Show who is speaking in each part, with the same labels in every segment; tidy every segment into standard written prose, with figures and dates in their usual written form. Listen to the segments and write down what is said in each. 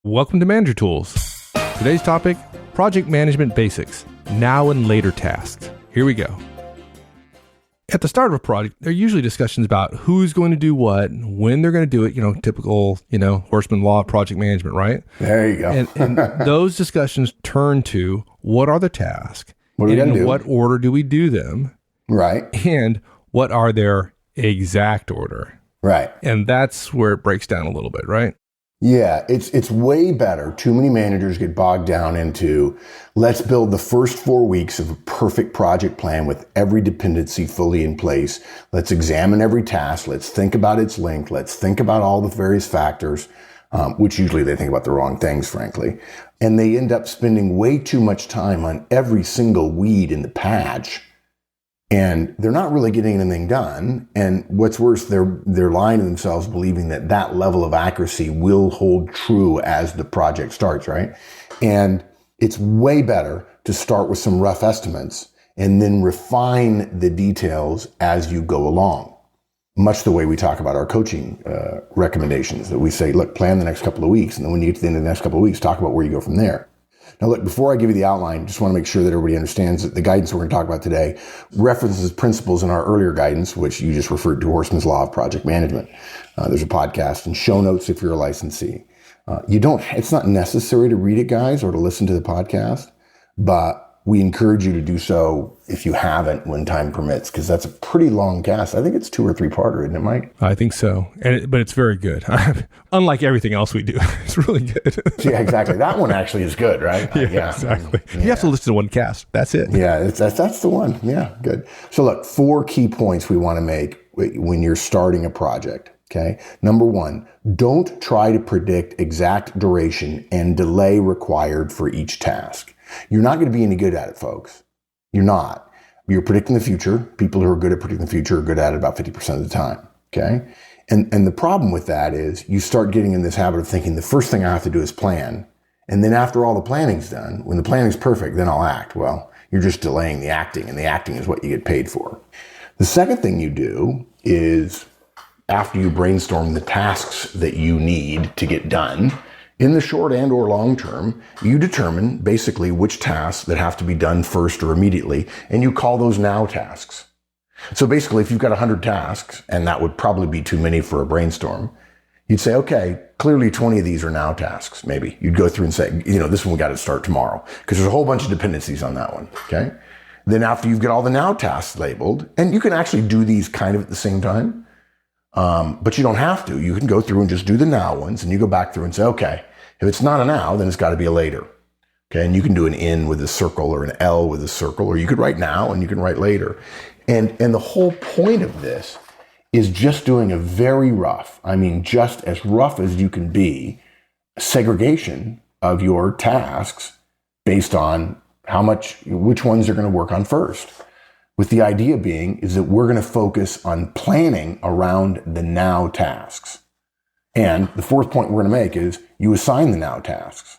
Speaker 1: Welcome to Manager Tools. Today's topic, project management basics, now and later tasks. Here we go. At the start of a project, there are usually discussions about who's going to do what, when they're going to do it, typical, horseman law of project management, right?
Speaker 2: There you go.
Speaker 1: and those discussions turn to what are the tasks?
Speaker 2: What are we going to do?
Speaker 1: What order do we do them?
Speaker 2: Right.
Speaker 1: And what are their exact order?
Speaker 2: Right.
Speaker 1: And that's where it breaks down a little bit, right?
Speaker 2: Yeah, it's way better. Too many managers get bogged down into, let's build the first 4 weeks of a perfect project plan with every dependency fully in place. Let's examine every task. Let's think about its length. Let's think about all the various factors, which usually they think about the wrong things, frankly. And they end up spending way too much time on every single weed in the patch. And they're not really getting anything done. And what's worse, they're lying to themselves, believing that that level of accuracy will hold true as the project starts, right? And it's way better to start with some rough estimates and then refine the details as you go along. Much the way we talk about our coaching recommendations, that we say, look, plan the next couple of weeks. And then when you get to the end of the next couple of weeks, talk about where you go from there. Now, look, before I give you the outline, just want to make sure that everybody understands that the guidance we're going to talk about today references principles in our earlier guidance, which you just referred to, Horseman's Law of Project Management. There's a podcast and show notes if you're a licensee. It's not necessary to read it, guys, or to listen to the podcast, but we encourage you to do so if you haven't when time permits, because that's a pretty long cast. I think it's 2 or 3 parter, isn't it, Mike?
Speaker 1: I think so. But it's very good. Unlike everything else we do, it's really good.
Speaker 2: Yeah, exactly. That one actually is good, right?
Speaker 1: Yeah, exactly. Yeah. You have to listen to one cast. That's it.
Speaker 2: Yeah, that's the one. Yeah, good. So look, 4 key points we want to make when you're starting a project. Okay. Number 1, don't try to predict exact duration and delay required for each task. You're not going to be any good at it, folks. You're not. You're predicting the future. People who are good at predicting the future are good at it about 50% of the time. Okay. And the problem with that is you start getting in this habit of thinking the first thing I have to do is plan. And then after all the planning's done, when the planning's perfect, then I'll act. Well, you're just delaying the acting, and the acting is what you get paid for. The second thing you do is, after you brainstorm the tasks that you need to get done, in the short and or long term, you determine basically which tasks that have to be done first or immediately, and you call those now tasks. So basically, if you've got 100 tasks, and that would probably be too many for a brainstorm, you'd say, okay, clearly 20 of these are now tasks, maybe. You'd go through and say, this one we got to start tomorrow, because there's a whole bunch of dependencies on that one, okay? Then after you've got all the now tasks labeled, and you can actually do these kind of at the same time, but you don't have to. You can go through and just do the now ones, and you go back through and say, okay, if it's not a now, then it's got to be a later. Okay, and you can do an in with a circle or an L with a circle, or you could write now and you can write later. And the whole point of this is just doing a very rough, just as rough as you can be, segregation of your tasks based on which ones you're going to work on first. With the idea being is that we're going to focus on planning around the now tasks. And the 4th point we're going to make is you assign the now tasks,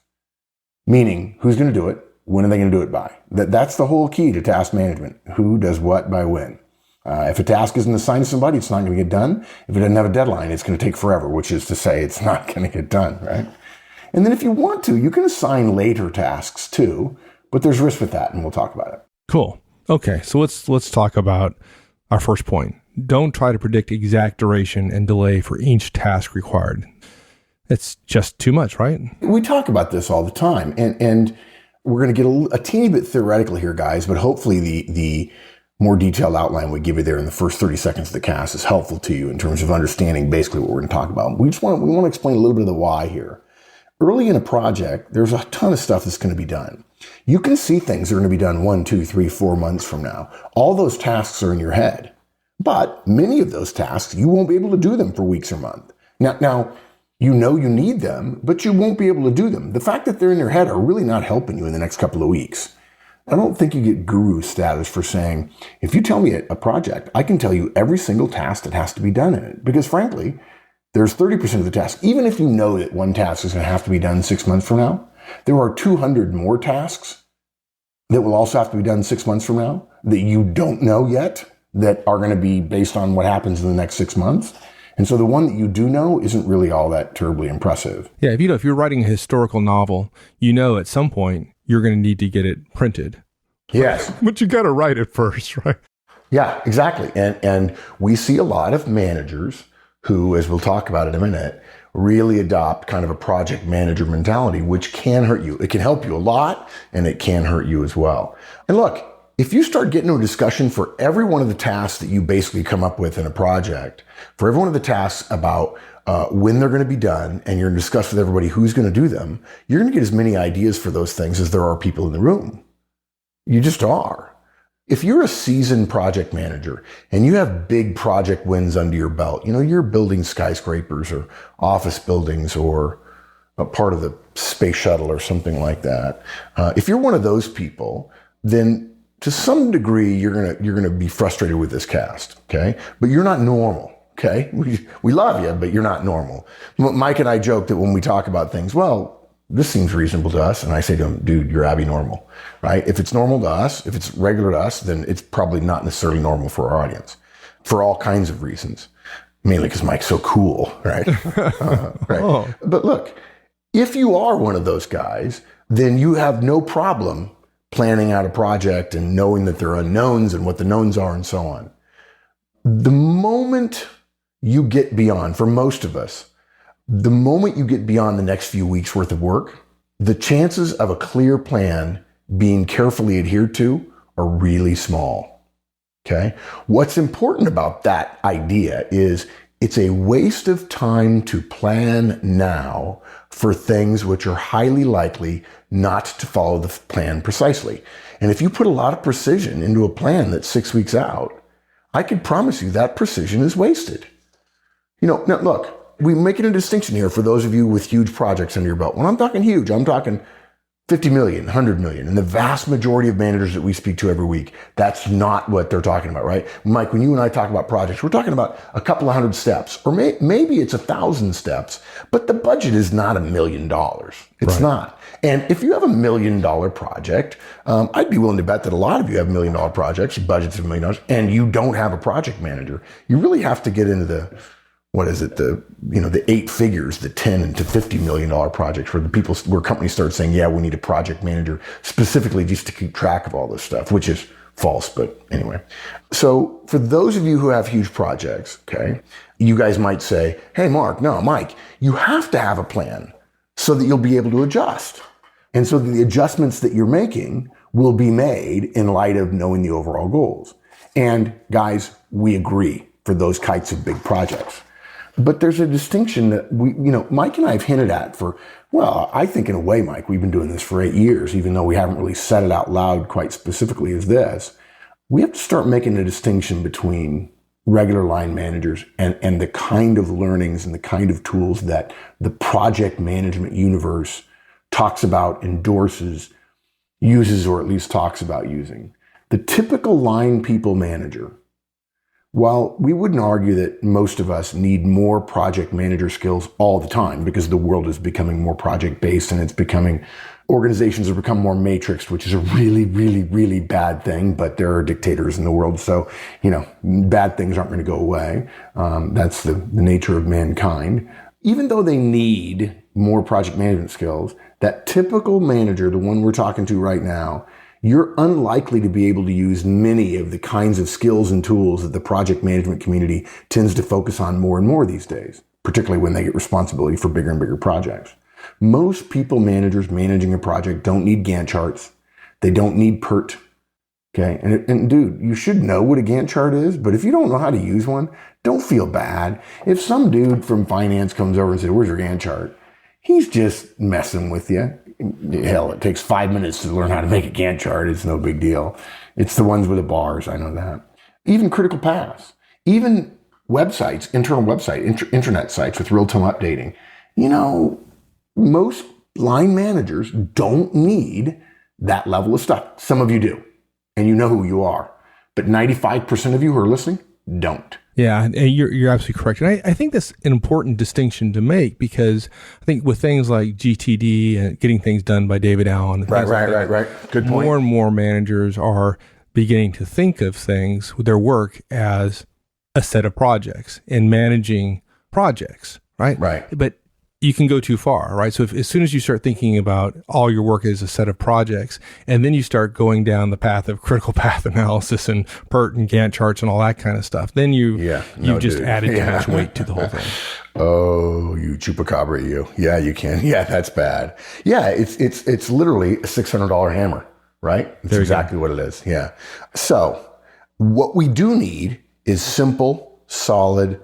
Speaker 2: meaning who's going to do it, when are they going to do it by? That's the whole key to task management. Who does what by when? If a task isn't assigned to somebody, it's not going to get done. If it doesn't have a deadline, it's going to take forever, which is to say it's not going to get done, right? And then if you want to, you can assign later tasks too, but there's risk with that, and we'll talk about it.
Speaker 1: Cool. Okay, so let's talk about our first point. Don't try to predict exact duration and delay for each task required. It's just too much, right?
Speaker 2: We talk about this all the time, and we're going to get a teeny bit theoretical here, guys, but hopefully the more detailed outline we give you there in the first 30 seconds of the cast is helpful to you in terms of understanding basically what we're going to talk about. We want to explain a little bit of the why here. Early in a project, there's a ton of stuff that's going to be done. You can see things that are going to be done 1, 2, 3, 4 months from now. All those tasks are in your head. But many of those tasks, you won't be able to do them for weeks or months. Now, you need them, but you won't be able to do them. The fact that they're in your head are really not helping you in the next couple of weeks. I don't think you get guru status for saying, if you tell me a project, I can tell you every single task that has to be done in it. Because frankly, there's 30% of the task. Even if you know that one task is going to have to be done 6 months from now, there are 200 more tasks that will also have to be done 6 months from now that you don't know yet, that are going to be based on what happens in the next 6 months. And so the one that you do know isn't really all that terribly impressive.
Speaker 1: Yeah, if you're writing a historical novel, at some point you're going to need to get it printed.
Speaker 2: Yes.
Speaker 1: But you got to write it first, right?
Speaker 2: Yeah, exactly. And we see a lot of managers who, as we'll talk about in a minute, really adopt kind of a project manager mentality, which can hurt you. It can help you a lot, and it can hurt you as well. And look, if you start getting into a discussion for every one of the tasks that you basically come up with in a project, for every one of the tasks about when they're going to be done, and you're going to discuss with everybody who's going to do them, you're going to get as many ideas for those things as there are people in the room. You just are. If you're a seasoned project manager and you have big project wins under your belt, you're building skyscrapers or office buildings or a part of the space shuttle or something like that. If you're one of those people, then to some degree, you're gonna be frustrated with this cast, okay? But you're not normal, okay? We love you, but you're not normal. Mike and I joke that when we talk about things, well, this seems reasonable to us. And I say to him, dude, you're abnormal, right? If it's normal to us, if it's regular to us, then it's probably not necessarily normal for our audience for all kinds of reasons, mainly because Mike's so cool, right? Right. Oh. But look, if you are one of those guys, then you have no problem planning out a project and knowing that there are unknowns and what the knowns are and so on. The moment you get beyond, for most of us, the moment you get beyond the next few weeks worth of work, the chances of a clear plan being carefully adhered to are really small. Okay? What's important about that idea is it's a waste of time to plan now for things which are highly likely not to follow the plan precisely. And if you put a lot of precision into a plan that's 6 weeks out, I can promise you that precision is wasted. Now look, we're making a distinction here for those of you with huge projects under your belt. When I'm talking huge, I'm talking 50 million, 100 million. And the vast majority of managers that we speak to every week, that's not what they're talking about, right? Mike, when you and I talk about projects, we're talking about a couple of hundred steps, or maybe it's 1,000 steps, but the budget is not $1 million. It's not. And if you have $1 million project, I'd be willing to bet that a lot of you have $1 million projects, budgets of $1 million, and you don't have a project manager. You really have to get into the 8 figures, the 10 to $50 million projects where companies start saying, yeah, we need a project manager specifically just to keep track of all this stuff, which is false, but anyway. So for those of you who have huge projects, okay, you guys might say, hey, Mike, you have to have a plan so that you'll be able to adjust. And so the adjustments that you're making will be made in light of knowing the overall goals. And guys, we agree for those kinds of big projects. But there's a distinction that Mike and I have hinted at I think in a way, Mike, we've been doing this for 8 years, even though we haven't really said it out loud quite specifically as this. We have to start making a distinction between regular line managers and the kind of learnings and the kind of tools that the project management universe talks about, endorses, uses, or at least talks about using. The typical line people manager, while we wouldn't argue that most of us need more project manager skills all the time because the world is becoming more project-based and organizations have become more matrixed, which is a really, really, really bad thing, but there are dictators in the world. So, bad things aren't going to go away. That's the nature of mankind. Even though they need more project management skills, that typical manager, the one we're talking to right now, you're unlikely to be able to use many of the kinds of skills and tools that the project management community tends to focus on more and more these days, particularly when they get responsibility for bigger and bigger projects. Most people managers managing a project don't need Gantt charts. They don't need PERT. Okay. And dude, you should know what a Gantt chart is, but if you don't know how to use one, don't feel bad. If some dude from finance comes over and says, where's your Gantt chart? He's just messing with you. Hell, it takes 5 minutes to learn how to make a Gantt chart. It's no big deal. It's the ones with the bars. I know that. Even critical paths, even websites, internal website, internet sites with real-time updating. Most line managers don't need that level of stuff. Some of you do, and you know who you are. But 95% of you who are listening don't.
Speaker 1: Yeah, and you're absolutely correct. And I think that's an important distinction to make because I think with things like GTD and getting things done by David Allen.
Speaker 2: Right. Good point.
Speaker 1: More and more managers are beginning to think of things with their work as a set of projects and managing projects, right?
Speaker 2: Right.
Speaker 1: But you can go too far, right? So as soon as you start thinking about all your work as a set of projects, and then you start going down the path of critical path analysis and PERT and Gantt charts and all that kind of stuff, then you've just added too much weight to the whole thing.
Speaker 2: Oh, you chupacabra, you. Yeah, you can. Yeah, that's bad. Yeah, it's literally a $600 hammer, right? That's exactly what it is. Yeah. So what we do need is simple, solid,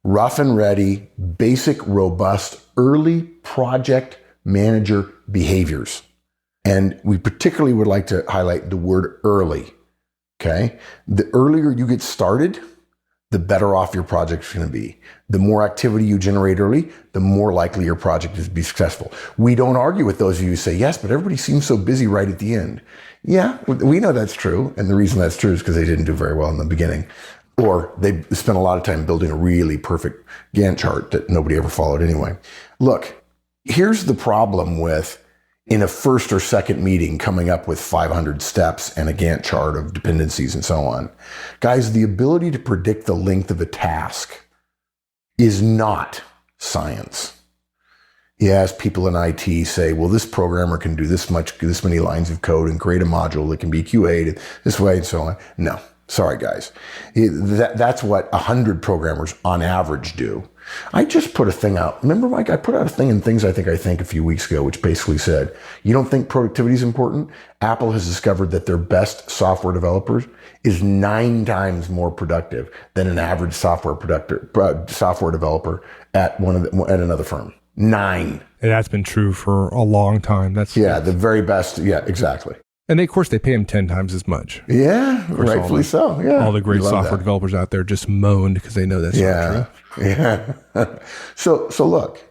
Speaker 2: rough and ready, basic, robust, early project manager behaviors. And we particularly would like to highlight the word early. Okay. The earlier you get started, the better off your project is going to be. The more activity you generate early, the more likely your project is to be successful. We don't argue with those of you who say, yes, but everybody seems so busy right at the end. Yeah, we know that's true. And the reason that's true is because they didn't do very well in the beginning. Or they spent a lot of time building a really perfect Gantt chart that nobody ever followed anyway. Look, here's the problem with in a first or second meeting coming up with 500 steps and a Gantt chart of dependencies and so on. Guys, the ability to predict the length of a task is not science. Yes, people in IT say, well, this programmer can do this many lines of code and create a module that can be QA'd this way and so on. No. Sorry, guys. That's what 100 programmers on average do. I just put a thing out. Remember, Mike, I put out a thing in Things I Think a few weeks ago, which basically said, you don't think productivity is important? Apple has discovered that their best software developers is 9 times more productive than an average software developer at another firm. 9.
Speaker 1: And that's been true for a long time.
Speaker 2: The very best. Yeah, exactly.
Speaker 1: And of course, they pay them 10 times as much.
Speaker 2: Yeah, rightfully so. Yeah,
Speaker 1: all the great software developers out there just moaned because they know that's not true.
Speaker 2: Yeah. So look,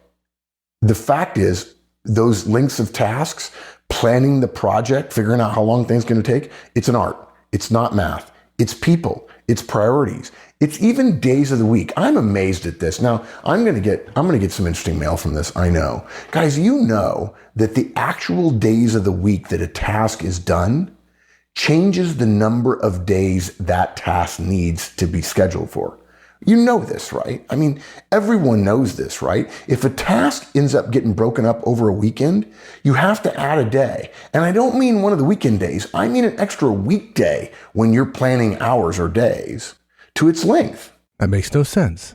Speaker 2: the fact is, those lengths of tasks, planning the project, figuring out how long things going to take, it's an art. It's not math. It's people. It's priorities. It's even days of the week. I'm amazed at this. Now, I'm going to get some interesting mail from this. I know. Guys, you know that the actual days of the week that a task is done changes the number of days that task needs to be scheduled for. You know this, right? I mean, everyone knows this, right? If a task ends up getting broken up over a weekend, you have to add a day. And I don't mean one of the weekend days. I mean an extra weekday when you're planning hours or days to its length.
Speaker 1: That makes no sense.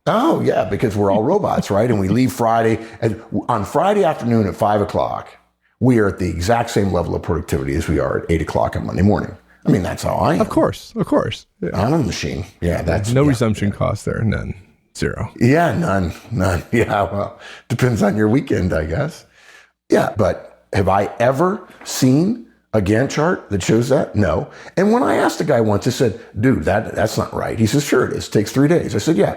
Speaker 2: Oh, yeah, because we're all robots, right? And we leave Friday. And on Friday afternoon at 5 o'clock, we are at the exact same level of productivity as we are at 8 o'clock on Monday morning. I mean, that's how I am.
Speaker 1: Of course. Yeah.
Speaker 2: I'm a machine. Yeah, that's
Speaker 1: no resumption cost there. None. Zero.
Speaker 2: Yeah, none. Yeah, well, depends on your weekend, I guess. Yeah, but have I ever seen a Gantt chart that shows that? No. And when I asked a guy once, I said, dude, that's not right. He says, sure it is. It takes 3 days. I said, yeah.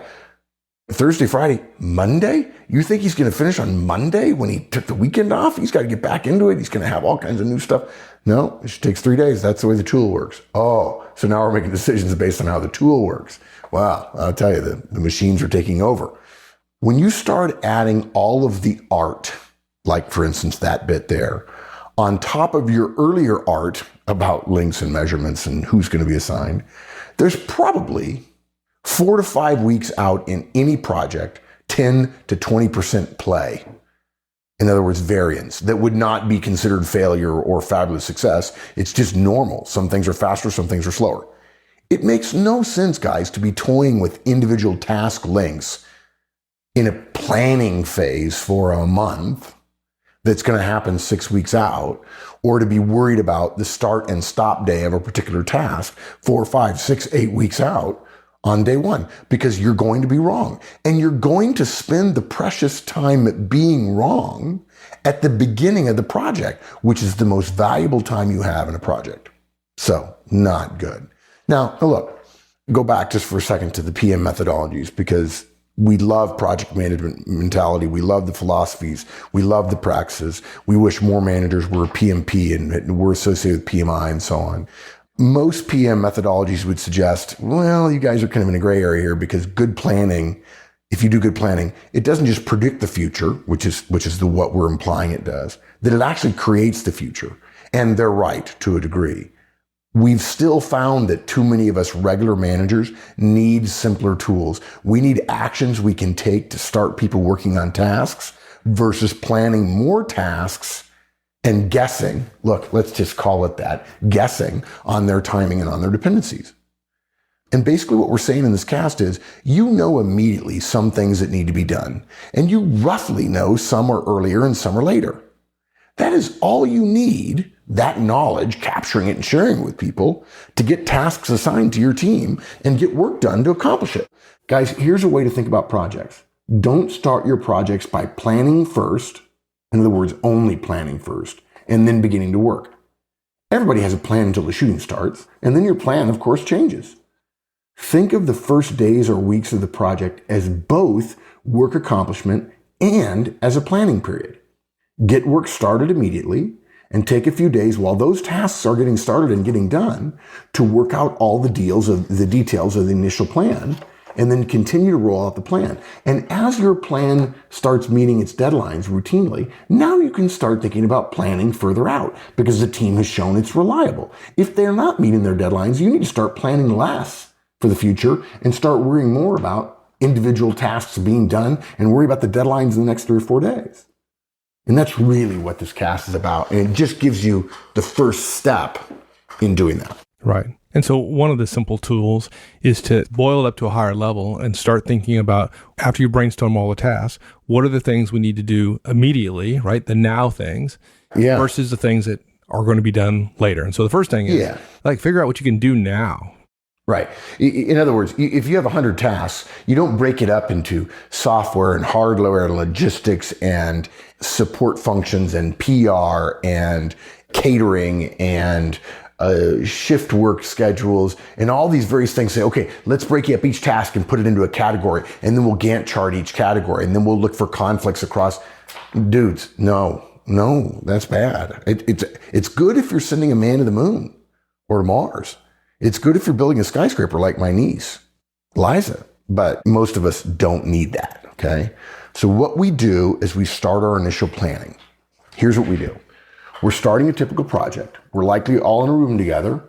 Speaker 2: Thursday, Friday, Monday? You think he's going to finish on Monday when he took the weekend off? He's got to get back into it. He's going to have all kinds of new stuff. No, it takes 3 days. That's the way the tool works. Oh, so now we're making decisions based on how the tool works. Wow, I'll tell you, the machines are taking over. When you start adding all of the art, like for instance, that bit there, on top of your earlier art about links and measurements and who's going to be assigned, there's probably 4 to 5 weeks out in any project, 10 to 20% play. In other words, variance that would not be considered failure or fabulous success. It's just normal. Some things are faster, some things are slower. It makes no sense, guys, to be toying with individual task lengths in a planning phase for a month that's going to happen 6 weeks out, or to be worried about the start and stop day of a particular task 4, 5, 6, 8 weeks out on day one, because you're going to be wrong. And you're going to spend the precious time being wrong at the beginning of the project, which is the most valuable time you have in a project. So, not good. Now, look, go back just for a second to the PM methodologies, because we love project management mentality. We love the philosophies. We love the practices. We wish more managers were PMP and were associated with PMI and so on. Most PM methodologies would suggest, well, you guys are kind of in a gray area here, because good planning, if you do good planning, it doesn't just predict the future, which is what we're implying it does, that it actually creates the future. And they're right to a degree. We've still found that too many of us regular managers need simpler tools. We need actions we can take to start people working on tasks versus planning more tasks and guessing. Look, let's just call it that, guessing on their timing and on their dependencies. And basically what we're saying in this cast is, you know immediately some things that need to be done, and you roughly know some are earlier and some are later. That is all you need, that knowledge, capturing it and sharing it with people to get tasks assigned to your team and get work done to accomplish it. Guys, here's a way to think about projects. Don't start your projects by planning first, in other words, only planning first, and then beginning to work. Everybody has a plan until the shooting starts, and then your plan, of course, changes. Think of the first days or weeks of the project as both work accomplishment and as a planning period. Get work started immediately and take a few days while those tasks are getting started and getting done to work out all the details of the initial plan, and then continue to roll out the plan. And as your plan starts meeting its deadlines routinely, now you can start thinking about planning further out because the team has shown it's reliable. If they're not meeting their deadlines, you need to start planning less for the future and start worrying more about individual tasks being done and worry about the deadlines in the next 3 or 4 days. And that's really what this cast is about. And it just gives you the first step in doing that.
Speaker 1: Right. And so one of the simple tools is to boil it up to a higher level and start thinking about, after you brainstorm all the tasks, what are the things we need to do immediately, right? The now things versus the things that are going to be done later. And so the first thing is like figure out what you can do now.
Speaker 2: Right. In other words, if you have 100 tasks, you don't break it up into software and hardware and logistics and support functions and PR and catering and shift work schedules and all these various things. Say, okay, let's break up each task and put it into a category, and then we'll Gantt chart each category, and then we'll look for conflicts across. Dudes, no, that's bad. It's good if you're sending a man to the moon or to Mars. It's good if you're building a skyscraper like my niece, Liza, but most of us don't need that, okay? So what we do is we start our initial planning. Here's what we do. We're starting a typical project. We're likely all in a room together,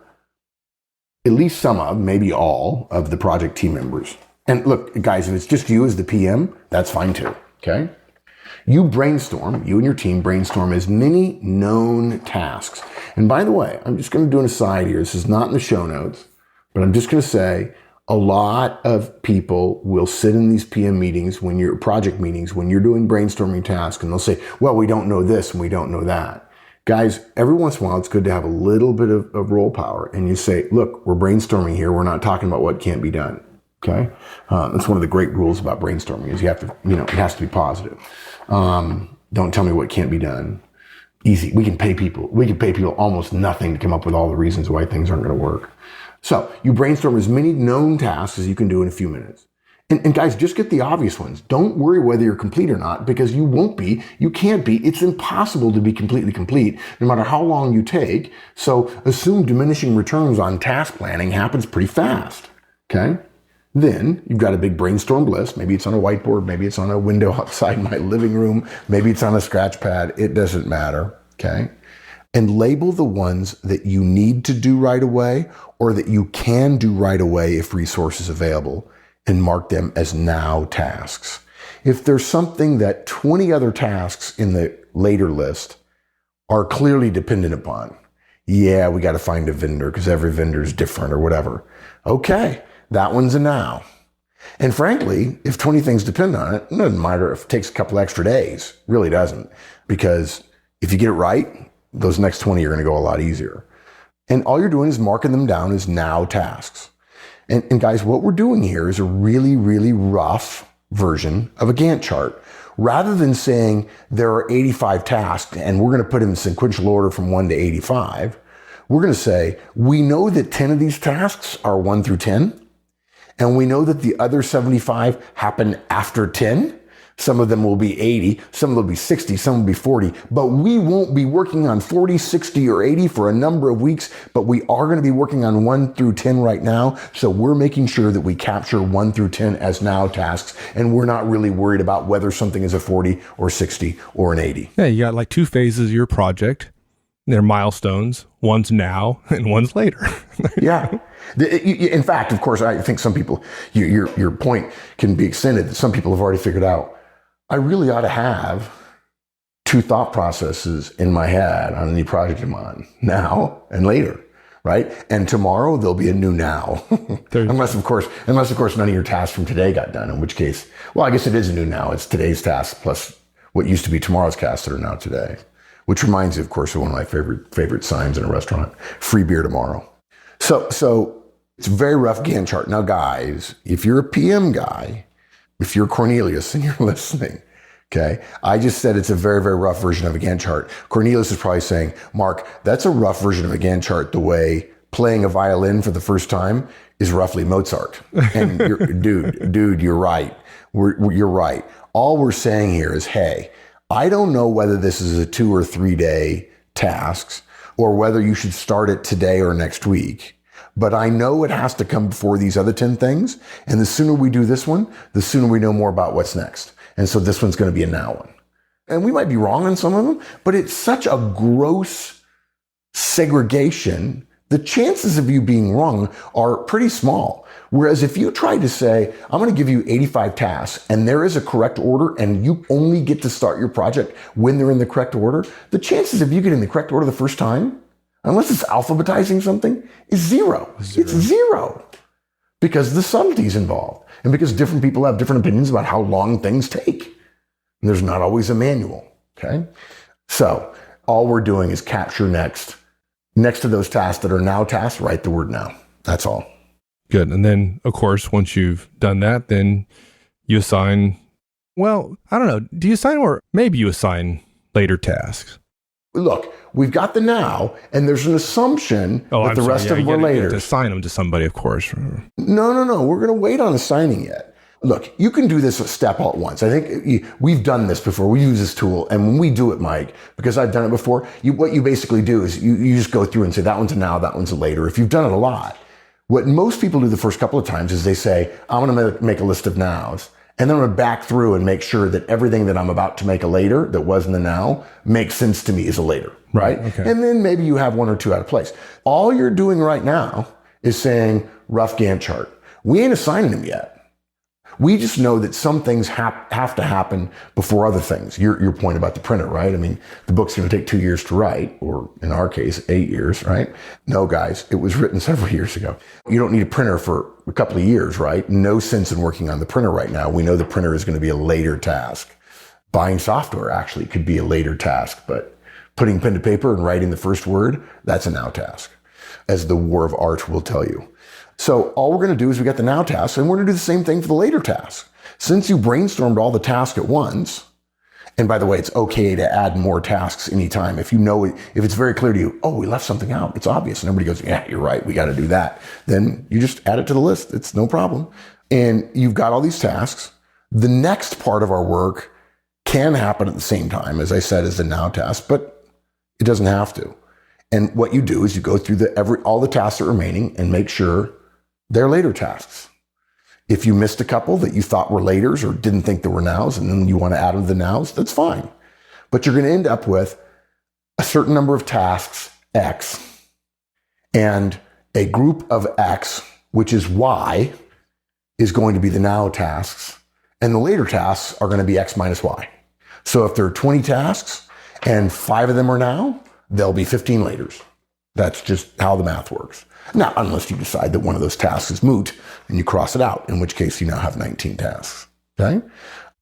Speaker 2: at least some of, maybe all of the project team members. And look, guys, if it's just you as the PM, that's fine too, okay? You and your team brainstorm as many known tasks. And by the way, I'm just going to do an aside here. This is not in the show notes, but I'm just going to say a lot of people will sit in these PM meetings, project meetings, when you're doing brainstorming tasks, and they'll say, well, we don't know this and we don't know that. Guys, every once in a while, it's good to have a little bit of role power. And you say, look, we're brainstorming here. We're not talking about what can't be done. Okay. That's one of the great rules about brainstorming is you have to, it has to be positive. Don't tell me what can't be done. Easy. We can pay people almost nothing to come up with all the reasons why things aren't going to work. So you brainstorm as many known tasks as you can do in a few minutes. And guys, just get the obvious ones. Don't worry whether you're complete or not, because you won't be, you can't be. It's impossible to be completely complete, no matter how long you take. So assume diminishing returns on task planning happens pretty fast. Okay. Then you've got a big brainstorm list. Maybe it's on a whiteboard. Maybe it's on a window outside my living room. Maybe it's on a scratch pad. It doesn't matter. Okay. And label the ones that you need to do right away or that you can do right away if resources available, and mark them as now tasks. If there's something that 20 other tasks in the later list are clearly dependent upon, we got to find a vendor because every vendor is different or whatever. Okay. That one's a now. And frankly, if 20 things depend on it, it doesn't matter if it takes a couple extra days. It really doesn't. Because if you get it right, those next 20 are going to go a lot easier. And all you're doing is marking them down as now tasks. And guys, what we're doing here is a really, really rough version of a Gantt chart. Rather than saying there are 85 tasks and we're going to put them in sequential order from 1 to 85, we're going to say we know that 10 of these tasks are 1 through 10. And we know that the other 75 happen after 10. Some of them will be 80, some will be 60, some will be 40, but we won't be working on 40, 60, or 80 for a number of weeks, but we are going to be working on 1 through 10 right now. So we're making sure that we capture 1 through 10 as now tasks, and we're not really worried about whether something is a 40 or 60 or an 80.
Speaker 1: Yeah, you got like 2 phases of your project. They're milestones. One's now and one's later.
Speaker 2: Yeah. In fact, of course, I think some people, your point can be extended. Some people have already figured out, I really ought to have 2 thought processes in my head on any project I'm on, now and later, right? And tomorrow there'll be a new now. unless of course none of your tasks from today got done, in which case, well, I guess it is a new now. It's today's tasks plus what used to be tomorrow's tasks that are now today. Which reminds me, of course, of one of my favorite signs in a restaurant: free beer tomorrow. So it's a very rough Gantt chart. Now, guys, if you're a PM guy, if you're Cornelius and you're listening, okay, I just said it's a very, very rough version of a Gantt chart. Cornelius is probably saying, Mark, that's a rough version of a Gantt chart the way playing a violin for the first time is roughly Mozart. And dude, you're right. You're right. All we're saying here is, hey, I don't know whether this is a 2 or 3 day tasks or whether you should start it today or next week. But I know it has to come before these other 10 things. And the sooner we do this one, the sooner we know more about what's next. And so this one's going to be a now one. And we might be wrong on some of them, but it's such a gross segregation. The chances of you being wrong are pretty small. Whereas if you try to say, I'm going to give you 85 tasks and there is a correct order and you only get to start your project when they're in the correct order, the chances of you getting the correct order the first time, unless it's alphabetizing something, is zero. It's zero. Because the subtlety's involved and because different people have different opinions about how long things take. And there's not always a manual, okay? So all we're doing is capture next to those tasks that are now tasks, write the word now. That's all.
Speaker 1: Good. And then, of course, once you've done that, then you assign, well, I don't know. Do you assign or maybe you assign later tasks?
Speaker 2: Look, we've got the now, and there's an assumption that the rest of them were later.
Speaker 1: To assign them to somebody, of course.
Speaker 2: No. We're going to wait on assigning it. Look, you can do this a step all at once. I think we've done this before. We use this tool. And when we do it, Mike, because I've done it before, what you basically do is you just go through and say, that one's a now, that one's a later. If you've done it a lot, what most people do the first couple of times is they say, I'm going to make a list of nows. And then I'm going to back through and make sure that everything that I'm about to make a later that was in the now makes sense to me as a later, right? Okay. And then maybe you have 1 or 2 out of place. All you're doing right now is saying rough Gantt chart. We ain't assigning them yet. We just know that some things have to happen before other things. Your point about the printer, right? I mean, the book's going to take 2 years to write, or in our case, 8 years, right? No, guys, it was written several years ago. You don't need a printer for a couple of years, right? No sense in working on the printer right now. We know the printer is going to be a later task. Buying software actually could be a later task, but putting pen to paper and writing the first word, that's a now task, as the war of art will tell you. So all we're going to do is we got the now task, and we're going to do the same thing for the later task. Since you brainstormed all the tasks at once, and by the way, it's okay to add more tasks anytime. If you know, if it's very clear to you, oh, we left something out, it's obvious, and everybody goes, yeah, you're right, we got to do that. Then you just add it to the list. It's no problem. And you've got all these tasks. The next part of our work can happen at the same time, as I said, as the now task, but it doesn't have to. And what you do is you go through all the tasks that are remaining and make sure they're later tasks. If you missed a couple that you thought were laters or didn't think there were nows, and then you want to add them to the nows, that's fine. But you're going to end up with a certain number of tasks, X, and a group of X, which is Y, is going to be the now tasks, and the later tasks are going to be X minus Y. So if there are 20 tasks and 5 of them are now, there'll be 15 laters. That's just how the math works. Now, unless you decide that one of those tasks is moot and you cross it out, in which case you now have 19 tasks, okay?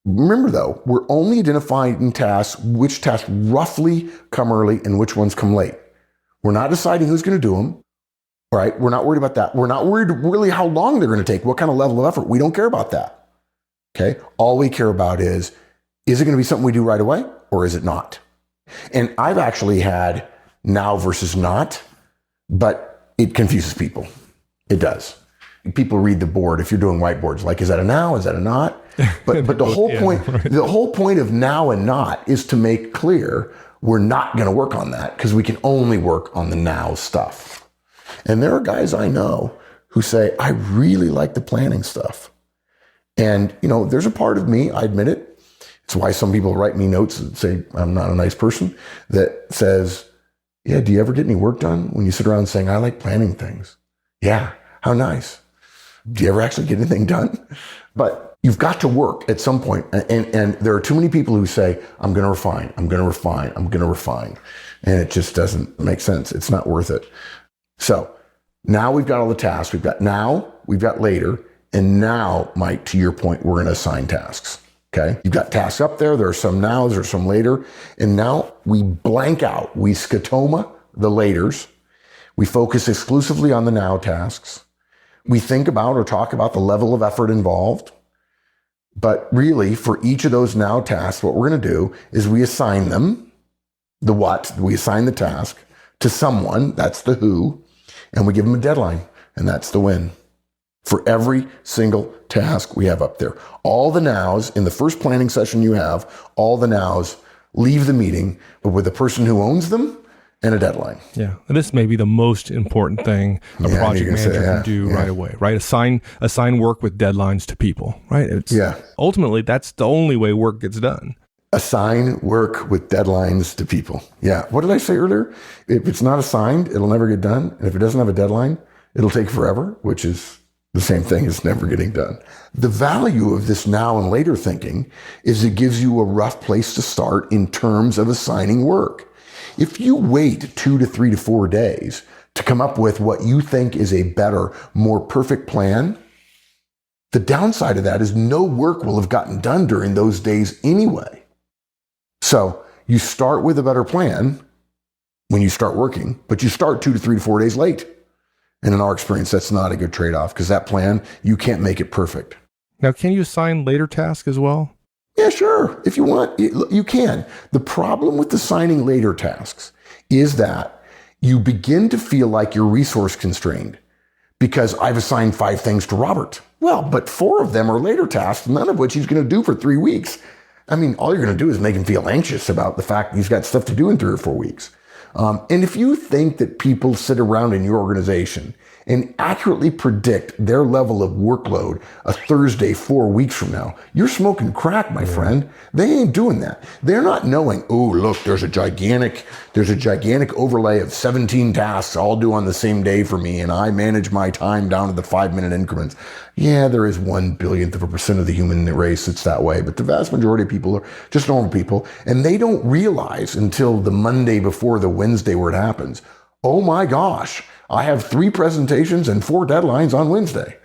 Speaker 2: Remember though, we're only identifying tasks, which tasks roughly come early and which ones come late. We're not deciding who's going to do them, all right? We're not worried about that. We're not worried really how long they're going to take, what kind of level of effort. We don't care about that, okay? All we care about is it going to be something we do right away or is it not? And I've actually had now versus not, but it confuses people. It does. People read the board if you're doing whiteboards, like, is that a now? Is that a not? But the whole point, the whole point of now and not is to make clear we're not going to work on that because we can only work on the now stuff. And there are guys I know who say, I really like the planning stuff. And, there's a part of me, I admit it. It's why some people write me notes and say I'm not a nice person, that says, Yeah, do you ever get any work done when you sit around saying, I like planning things? Yeah, how nice. Do you ever actually get anything done? But you've got to work at some point. And there are too many people who say, I'm going to refine, I'm going to refine, I'm going to refine. And it just doesn't make sense. It's not worth it. So now we've got all the tasks. We've got now, we've got later. And now, Mike, to your point, we're going to assign tasks. Okay. You've got tasks up there. There are some nows, there are some later. And now we blank out. We scotoma the laters. We focus exclusively on the now tasks. We think about or talk about the level of effort involved. But really, for each of those now tasks, what we're going to do is we assign them, the what, we assign the task to someone, that's the who, and we give them a deadline, and that's the when. For every single task we have up there. All the nows, in the first planning session you have, all the nows leave the meeting, but with the person who owns them and a deadline.
Speaker 1: Yeah. And this may be the most important thing a project manager can do right away, right? Assign work with deadlines to people, right? Ultimately, that's the only way work gets done.
Speaker 2: Assign work with deadlines to people. Yeah. What did I say earlier? If it's not assigned, it'll never get done. And if it doesn't have a deadline, it'll take forever, which is the same thing as never getting done. The value of this now and later thinking is it gives you a rough place to start in terms of assigning work. If you wait 2 to 3 to 4 days to come up with what you think is a better, more perfect plan, the downside of that is no work will have gotten done during those days anyway. So you start with a better plan when you start working, but you start 2 to 3 to 4 days late. And in our experience, that's not a good trade-off because that plan, you can't make it perfect.
Speaker 1: Now, can you assign later tasks as well?
Speaker 2: Yeah, sure. If you want, you can. The problem with assigning later tasks is that you begin to feel like you're resource constrained because I've assigned 5 things to Robert. Well, but 4 of them are later tasks, none of which he's going to do for 3 weeks. I mean, all you're going to do is make him feel anxious about the fact he's got stuff to do in 3 or 4 weeks. And if you think that people sit around in your organization and accurately predict their level of workload a Thursday 4 weeks from now, you're smoking crack, my friend. They ain't doing that. They're not knowing, oh, look, there's a gigantic overlay of 17 tasks all due on the same day for me, and I manage my time down to the 5-minute increments. Yeah, there is 1/1000% of the human race that's that way, but the vast majority of people are just normal people, and they don't realize until the Monday before the Wednesday where it happens, oh my gosh, I have 3 presentations and 4 deadlines on Wednesday.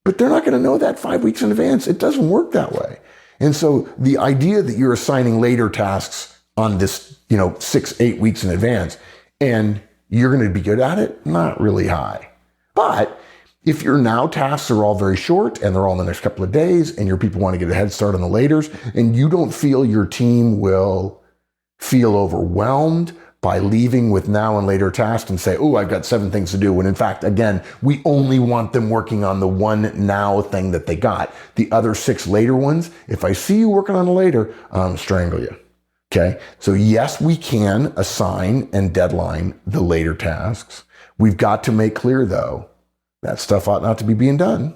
Speaker 2: But they're not going to know that 5 weeks in advance. It doesn't work that way. And so the idea that you're assigning later tasks on this, 6-8 weeks in advance, and you're going to be good at it, not really high. But if your now tasks are all very short and they're all in the next couple of days and your people want to get a head start on the laters and you don't feel your team will feel overwhelmed by leaving with now and later tasks and say, oh, I've got 7 things to do. When in fact, again, we only want them working on the 1 now thing that they got. The other 6 later ones, if I see you working on the later, strangle you. Okay. So yes, we can assign and deadline the later tasks. We've got to make clear though, that stuff ought not to be being done.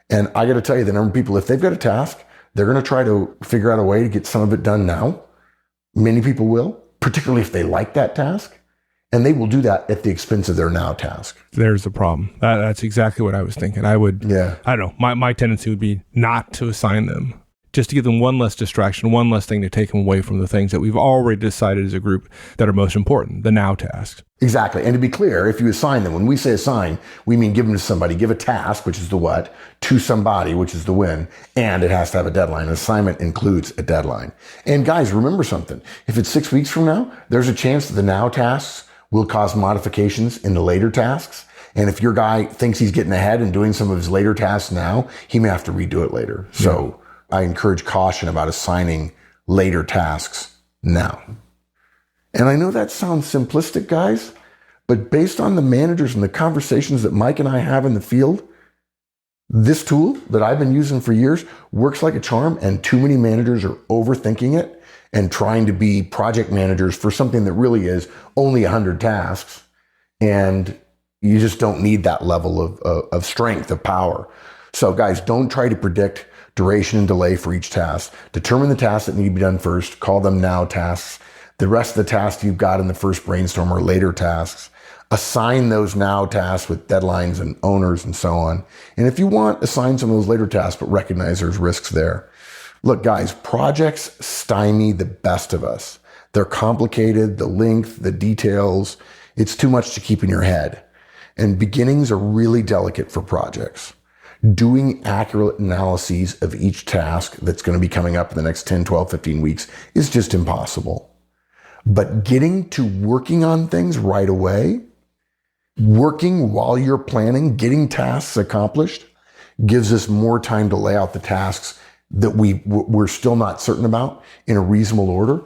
Speaker 2: And I got to tell you, the number of people, if they've got a task, they're going to try to figure out a way to get some of it done now. Many people will, particularly if they like that task, and they will do that at the expense of their now task.
Speaker 1: There's the problem. That's exactly what I was thinking. I don't know. My tendency would be not to assign them, just to give them one less distraction, one less thing to take them away from the things that we've already decided as a group that are most important, the now tasks.
Speaker 2: Exactly. And to be clear, if you assign them, when we say assign, we mean give them to somebody, give a task, which is the what, to somebody, which is the when, and it has to have a deadline. An assignment includes a deadline. And guys, remember something. If it's 6 weeks from now, there's a chance that the now tasks will cause modifications in the later tasks. And if your guy thinks he's getting ahead and doing some of his later tasks now, he may have to redo it later. So I encourage caution about assigning later tasks now. And I know that sounds simplistic, guys, but based on the managers and the conversations that Mike and I have in the field, this tool that I've been using for years works like a charm, and too many managers are overthinking it and trying to be project managers for something that really is only 100 tasks. And you just don't need that level of strength, of power. So guys, don't try to predict duration and delay for each task. Determine the tasks that need to be done first. Call them now tasks. The rest of the tasks you've got in the first brainstorm are later tasks. Assign those now tasks with deadlines and owners and so on. And if you want, assign some of those later tasks, but recognize there's risks there. Look, guys, projects stymie the best of us. They're complicated, the length, the details. It's too much to keep in your head. And beginnings are really delicate for projects. Doing accurate analyses of each task that's going to be coming up in the next 10, 12, 15 weeks is just impossible. But getting to working on things right away, working while you're planning, getting tasks accomplished, gives us more time to lay out the tasks that we're still not certain about in a reasonable order.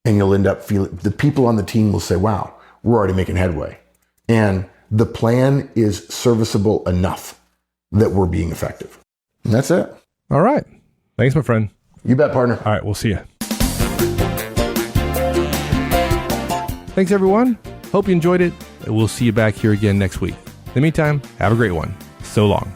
Speaker 2: And you'll end up feeling, the people on the team will say, wow, we're already making headway. And the plan is serviceable enough that we're being effective. And that's it.
Speaker 1: All right. Thanks, my friend.
Speaker 2: You bet, partner.
Speaker 1: All right. We'll see you. Thanks, everyone. Hope you enjoyed it. We'll see you back here again next week. In the meantime, have a great one. So long.